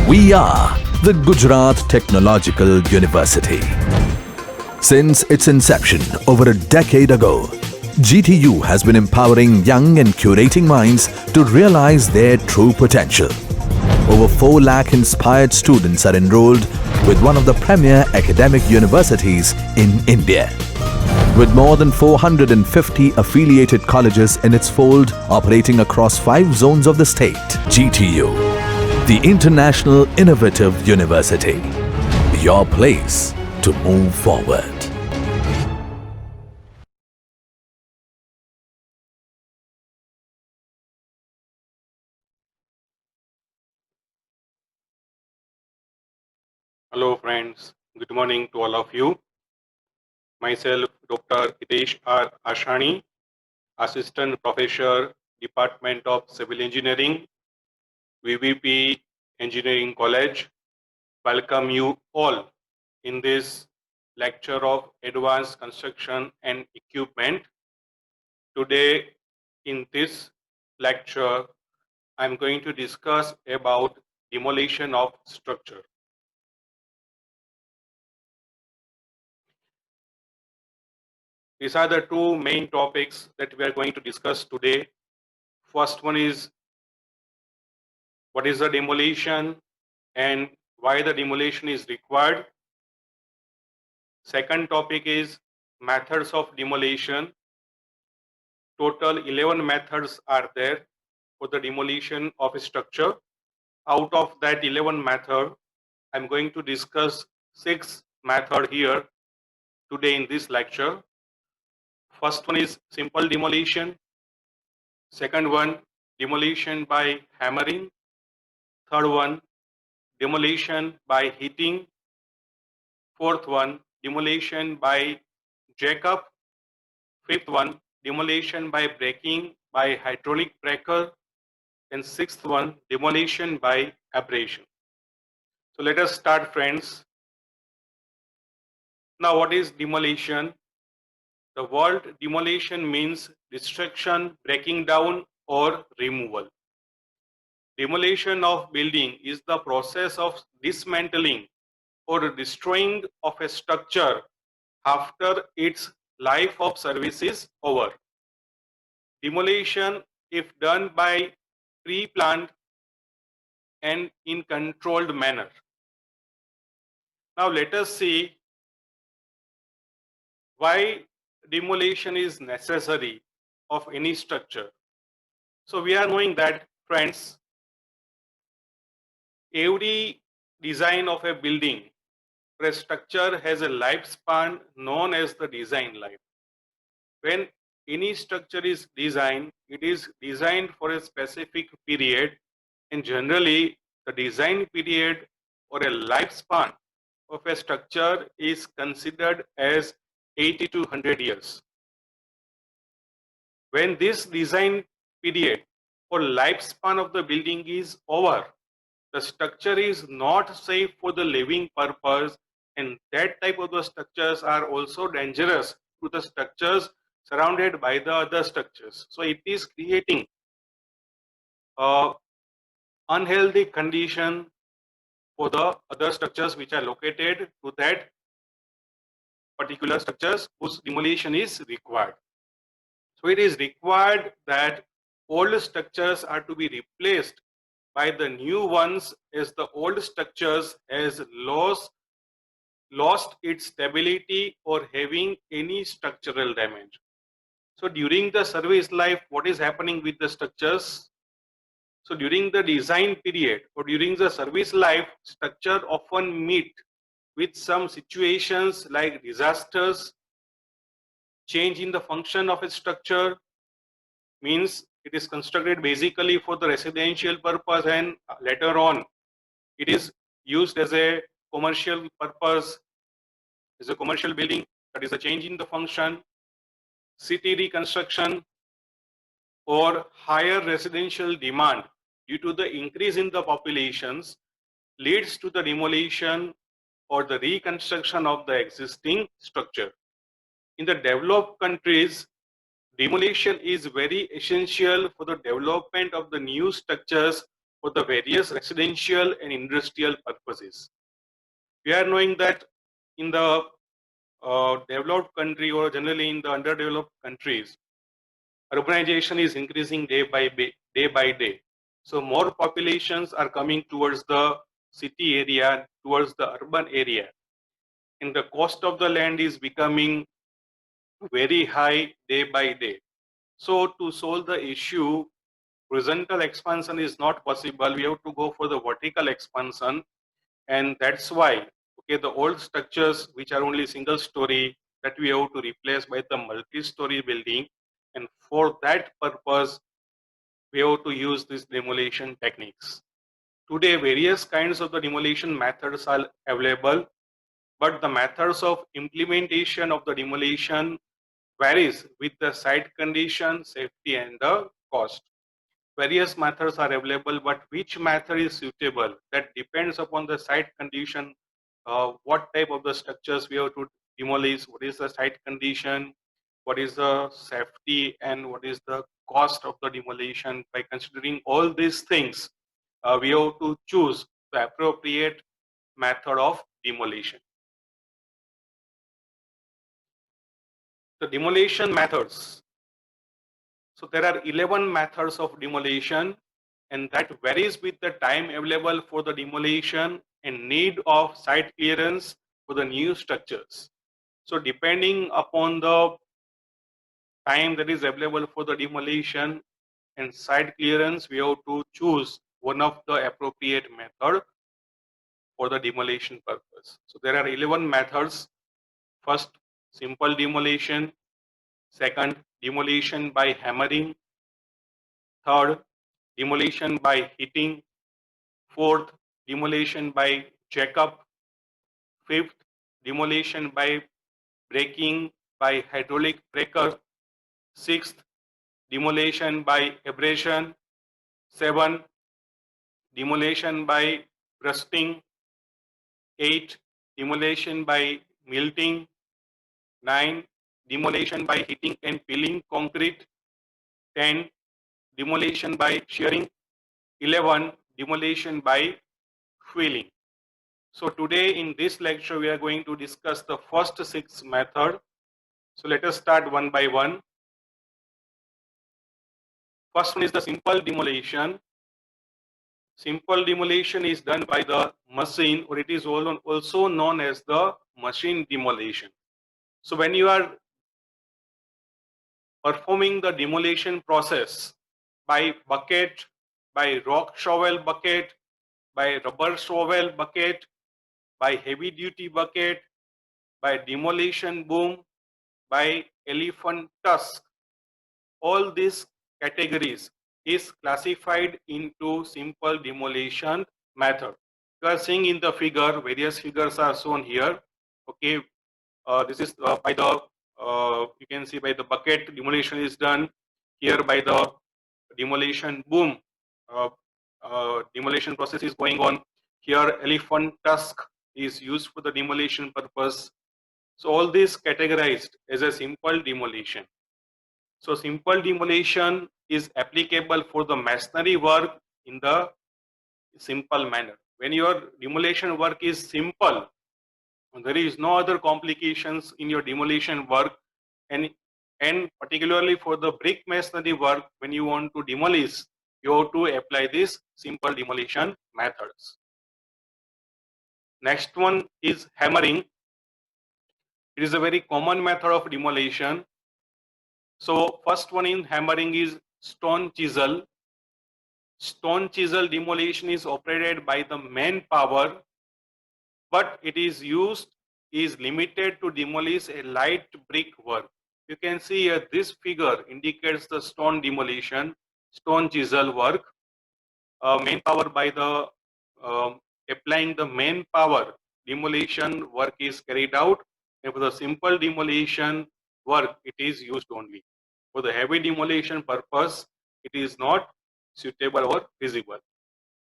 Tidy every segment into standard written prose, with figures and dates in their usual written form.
We are the Gujarat Technological University. Since its inception over a decade ago, GTU has been empowering young and curating minds to realize their true potential. Over 4 lakh inspired students are enrolled with one of the premier academic universities in India. With more than 450 affiliated colleges in its fold operating across 5 zones of the state, GTU, the International Innovative University, your place to move forward. Hello friends, good morning to all of you. Myself Dr. Hitesh R. Ashani, Assistant Professor, Department of Civil Engineering, VVP Engineering College. Welcome you all in this lecture of Advanced Construction and Equipment. Today in this lecture, I am going to discuss about demolition of structure. These are the two main topics that we are going to discuss today. First one is what is the demolition and why the demolition is required. Second topic is methods of demolition. Total 11 methods are there for the demolition of a structure. Out of that 11 method, I'm going to discuss 6 methods here today in this lecture. First one is simple demolition. Second one, demolition by hammering. Third one, demolition by heating. Fourth one, demolition by jack-up. Fifth one, demolition by breaking by hydraulic breaker. And sixth one, demolition by abrasion. So let us start, friends. Now, what is demolition? The word demolition means destruction, breaking down, or removal. Demolition of building is the process of dismantling or destroying of a structure after its life of service is over. Demolition, if done by pre-planned and in controlled manner. Now let us see why demolition is necessary of any structure. So we are knowing that, friends, every design of a building or a structure has a lifespan known as the design life. When any structure is designed, it is designed for a specific period, and generally the design period or a lifespan of a structure is considered as 80 to 100 years. When this design period or lifespan of the building is over, the structure is not safe for the living purpose, and that type of the structures are also dangerous to the structures surrounded by the other structures. So it is creating a unhealthy condition for the other structures which are located to that particular structures whose demolition is required. So it is required that old structures are to be replaced by the new ones as the old structures has lost its stability or having any structural damage. So during the service life, what is happening with the structures? So during the design period or during the service life, structure often meet with some situations like disasters, change in the function of a structure, means it is constructed basically for the residential purpose and later on it is used as a commercial purpose, as a commercial building, that is a change in the function, city reconstruction, or higher residential demand due to the increase in the populations leads to the demolition or the reconstruction of the existing structure. In the developed countries, demolition is very essential for the development of the new structures for the various residential and industrial purposes. We are knowing that in the developed country or generally in the underdeveloped countries, urbanization is increasing day by day. So more populations are coming towards the city area, towards the urban area, and the cost of the land is becoming very high day by day. So to solve the issue, horizontal expansion is not possible. We have to go for the vertical expansion, and that's why the old structures which are only single story, that we have to replace by the multi-story building, and for that purpose we have to use these demolition techniques. Today various kinds of the demolition methods are available, but the methods of implementation of the demolition varies with the site condition, safety and the cost. Various methods are available, but which method is suitable, that depends upon the site condition, what type of the structures we have to demolish, what is the site condition, what is the safety, and what is the cost of the demolition. By considering all these things, we have to choose the appropriate method of demolition. The demolition methods. So there are 11 methods of demolition, and that varies with the time available for the demolition and need of site clearance for the new structures. So depending upon the time that is available for the demolition and site clearance, we have to choose one of the appropriate method for the demolition purpose. So there are 11 methods. First, simple demolition. Second, demolition by hammering. Third, demolition by heating. Fourth, demolition by jack-up. Fifth, demolition by breaking by hydraulic breaker. Sixth, demolition by abrasion. 7, demolition by rusting. 8, demolition by melting. 9, demolition by heating and peeling concrete. 10, demolition by shearing. 11, demolition by filling. So today in this lecture we are going to discuss the first 6 methods. So let us start one by one. First one is the simple demolition. Simple demolition is done by the machine, or it is also known as the machine demolition. So when you are performing the demolition process by bucket, by rock shovel bucket, by rubber shovel bucket, by heavy duty bucket, by demolition boom, by elephant tusk, all these categories is classified into simple demolition method. You are seeing in the figure, various figures are shown here. Okay, this is by the you can see by the bucket demolition is done here, by the demolition boom demolition process is going on here. Elephant tusk is used for the demolition purpose. So all these categorized as a simple demolition. So simple demolition is applicable for the masonry work in the simple manner. When your demolition work is simple, there is no other complications in your demolition work, and particularly for the brick masonry work, when you want to demolish, you have to apply this simple demolition methods. Next one is hammering. It is a very common method of demolition. So first one in hammering is stone chisel. Stone chisel demolition is operated by the manpower, but it is limited to demolish a light brick work. You can see here this figure indicates the stone demolition, stone chisel work. Manpower by the applying the manpower demolition work is carried out, and for the simple demolition work it is used only. For the heavy demolition purpose it is not suitable or feasible.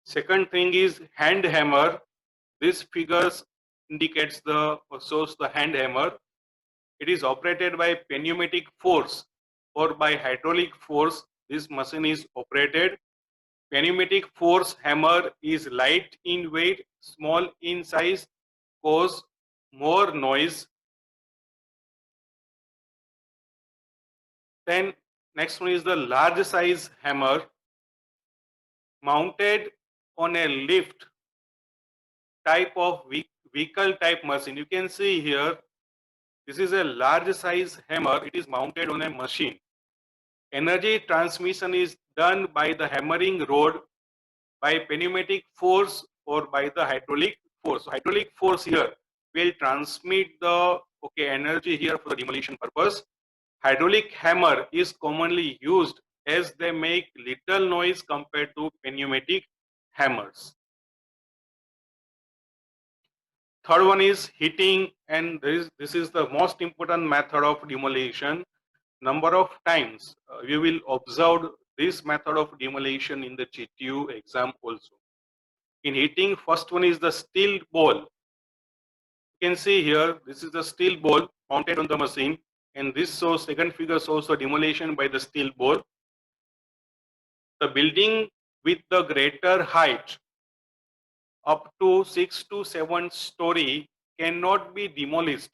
Second thing is hand hammer. This figures indicates the or shows the hand hammer. It is operated by pneumatic force or by hydraulic force. This machine is operated. Pneumatic force hammer is light in weight, small in size, cause more noise. Then next one is the large size hammer mounted on a lift type of vehicle type machine. You can see here, this is a large size hammer. It is mounted on a machine. Energy transmission is done by the hammering rod, by pneumatic force, or by the hydraulic force. So hydraulic force here will transmit the energy here for the demolition purpose. Hydraulic hammer is commonly used as they make little noise compared to pneumatic hammers. Third one is heating, and this is the most important method of demolition. Number of times we will observe this method of demolition in the GTU exam also. In heating, first one is the steel ball. You can see here, this is the steel ball mounted on the machine, and this shows, second figure shows the demolition by the steel ball. The building with the greater height up to 6 to 7 story cannot be demolished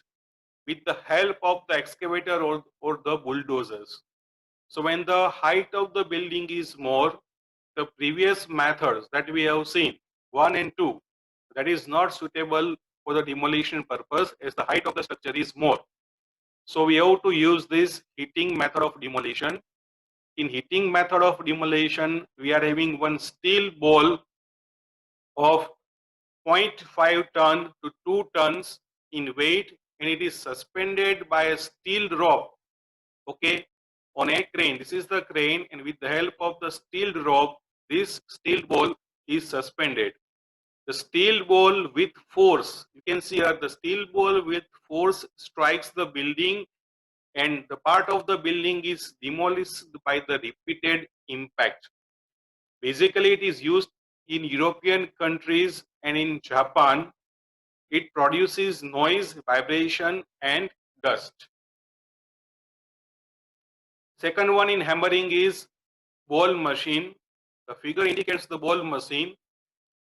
with the help of the excavator or the bulldozers. So when the height of the building is more, the previous methods that we have seen, 1 and 2, that is not suitable for the demolition purpose as the height of the structure is more. So we have to use this heating method of demolition. In heating method of demolition, we are having one steel ball of 0.5 ton to 2 tons in weight, and it is suspended by a steel rope, on a crane. This is the crane, and with the help of the steel rope, this steel ball is suspended. The steel ball with force, you can see here, the steel ball with force strikes the building, and the part of the building is demolished by the repeated impact. Basically, it is used in European countries and in Japan. It produces noise, vibration, and dust. Second one in hammering is ball machine. The figure indicates the ball machine.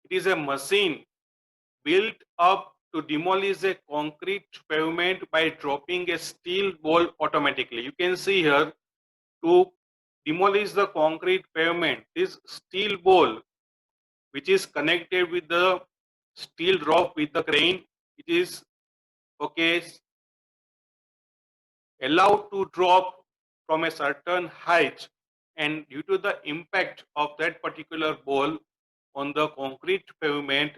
It is a machine built up to demolish a concrete pavement by dropping a steel ball automatically. You can see here, to demolish the concrete pavement, this steel ball, which is connected with the steel rope with the crane, it is allowed to drop from a certain height, and due to the impact of that particular ball on the concrete pavement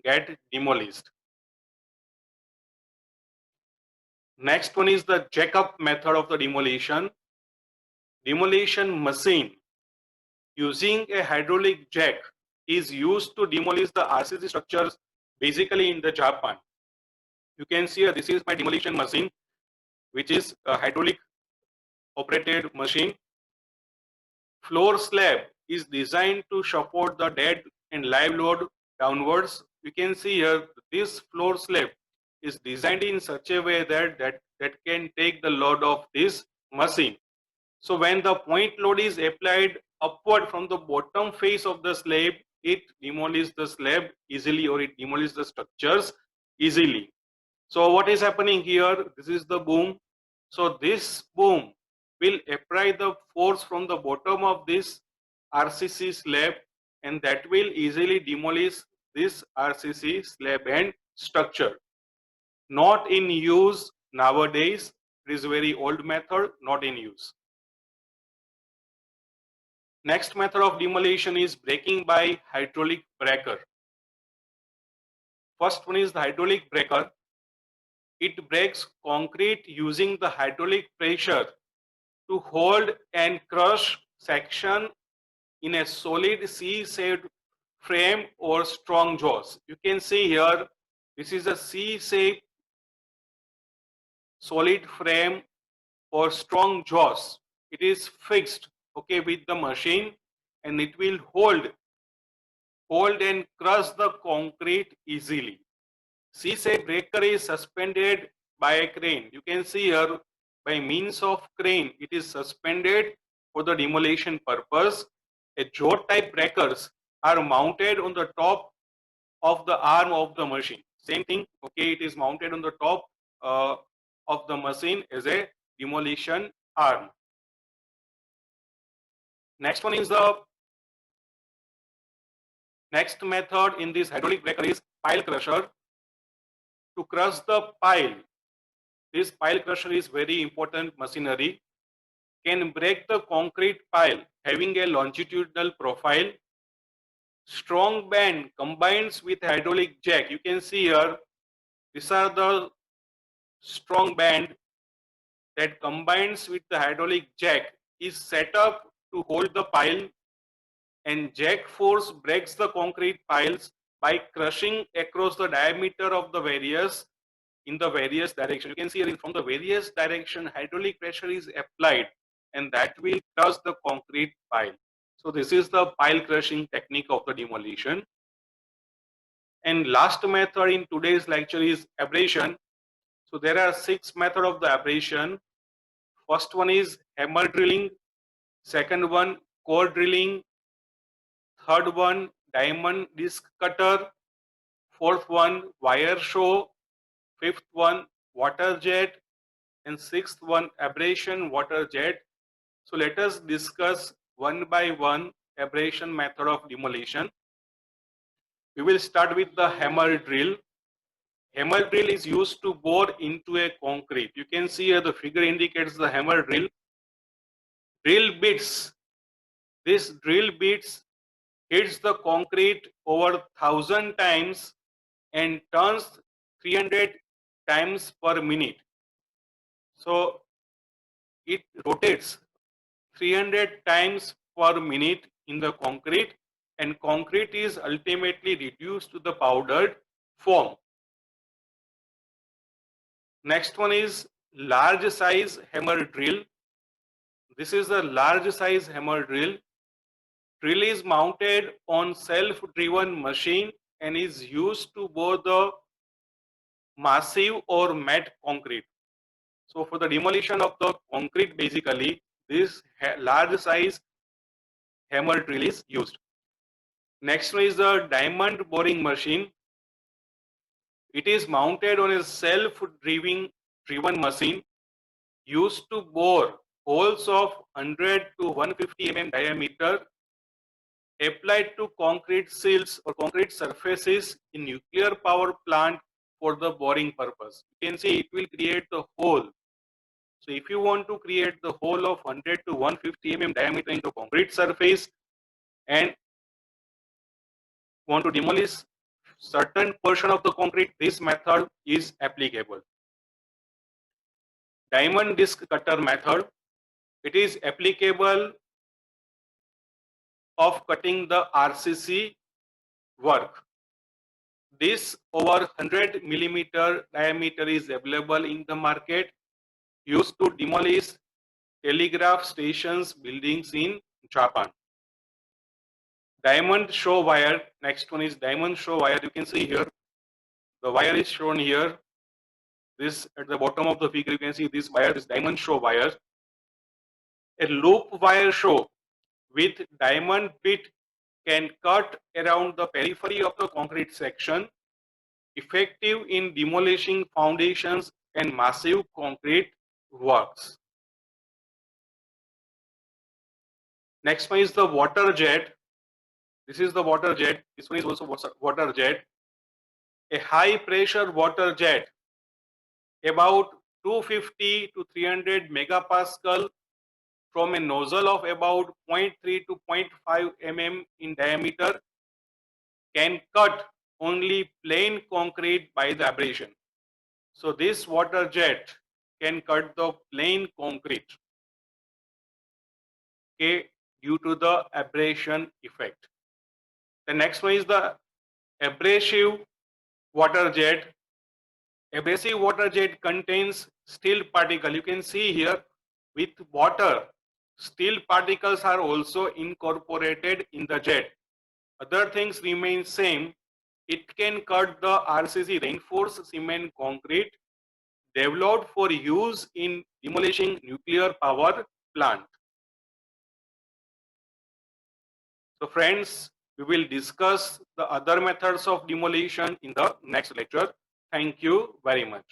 get demolished. Next one is the jack-up method of the demolition. Demolition machine using a hydraulic jack is used to demolish the RCC structures, basically in the Japan. You can see here, this is my demolition machine, which is a hydraulic operated machine. Floor slab is designed to support the dead and live load downwards. You can see here, this floor slab is designed in such a way that can take the load of this machine. So when the point load is applied upward from the bottom face of the slab, it demolishes the slab easily, or it demolishes the structures easily. So what is happening here? This is the boom. So this boom will apply the force from the bottom of this RCC slab, and that will easily demolish this RCC slab and structure. Not in use nowadays. It is a very old method, not in use. Next method of demolition is breaking by hydraulic breaker. First one is the hydraulic breaker. It breaks concrete using the hydraulic pressure to hold and crush section in a solid C-shaped frame or strong jaws. You can see here, this is a C-shaped solid frame or strong jaws. It is fixed with the machine, and it will hold and crush the concrete easily. C-shaped breaker is suspended by a crane. You can see here, by means of crane, it is suspended for the demolition purpose. a jaw type breakers are mounted on the top of the arm of the machine. Same thing, okay, it is mounted on the top of the machine as a demolition arm. Next one is the next method in this hydraulic breaker is pile crusher. To crush the pile, this pile crusher is very important machinery, can break the concrete pile having a longitudinal profile. Strong band combines with hydraulic jack. You can see here, these are the strong band that combines with the hydraulic jack is set up to hold the pile, and jack force breaks the concrete piles by crushing across the diameter of the various in the various direction. You can see from the various direction hydraulic pressure is applied, and that will crush the concrete pile. So this is the pile crushing technique of the demolition. And last method in today's lecture is abrasion. So there are 6 methods of the abrasion. First one is hammer drilling, second one core drilling, third one diamond disc cutter, fourth one wire show, fifth one water jet, and sixth one abrasion water jet. So let us discuss one by one abrasion method of demolition. We will start with the hammer drill. Hammer drill is used to bore into a concrete. You can see here the figure indicates the hammer drill. Drill bits. This drill bits hits the concrete over 1,000 times and turns 300 times per minute. So it rotates 300 times per minute in the concrete, and concrete is ultimately reduced to the powdered form. Next one is large size hammer drill. This is a large size hammer drill. Drill is mounted on self-driven machine and is used to bore the massive or matte concrete. So for the demolition of the concrete, basically this large size hammer drill is used. Next one is the diamond boring machine. It is mounted on a self-driven machine used to bore holes of 100 to 150 mm diameter applied to concrete seals or concrete surfaces in nuclear power plant for the boring purpose. You can see it will create the hole. So if you want to create the hole of 100 to 150 mm diameter into concrete surface and want to demolish certain portion of the concrete, this method is applicable. Diamond disc cutter method, it is applicable of cutting the RCC work. This over 100 millimeter diameter is available in the market, used to demolish telegraph stations buildings in Japan. Diamond show wire, next one is diamond show wire. You can see here, the wire is shown here. This at the bottom of the figure, you can see this wire, this diamond show wire. A loop wire show with diamond bit can cut around the periphery of the concrete section, effective in demolishing foundations and massive concrete works. Next one is the water jet. This is the water jet. This one is also water jet. A high pressure water jet, about 250 to 300 megapascal, from a nozzle of about 0.3 to 0.5 mm in diameter, can cut only plain concrete by the abrasion. So this water jet can cut the plain concrete, okay, due to the abrasion effect. The next one is the abrasive water jet. Abrasive water jet contains steel particle. You can see here with water, steel particles are also incorporated in the jet. Other things remain same. It can cut the RCC reinforced cement concrete developed for use in demolishing nuclear power plant. So friends, we will discuss the other methods of demolition in the next lecture. Thank you very much.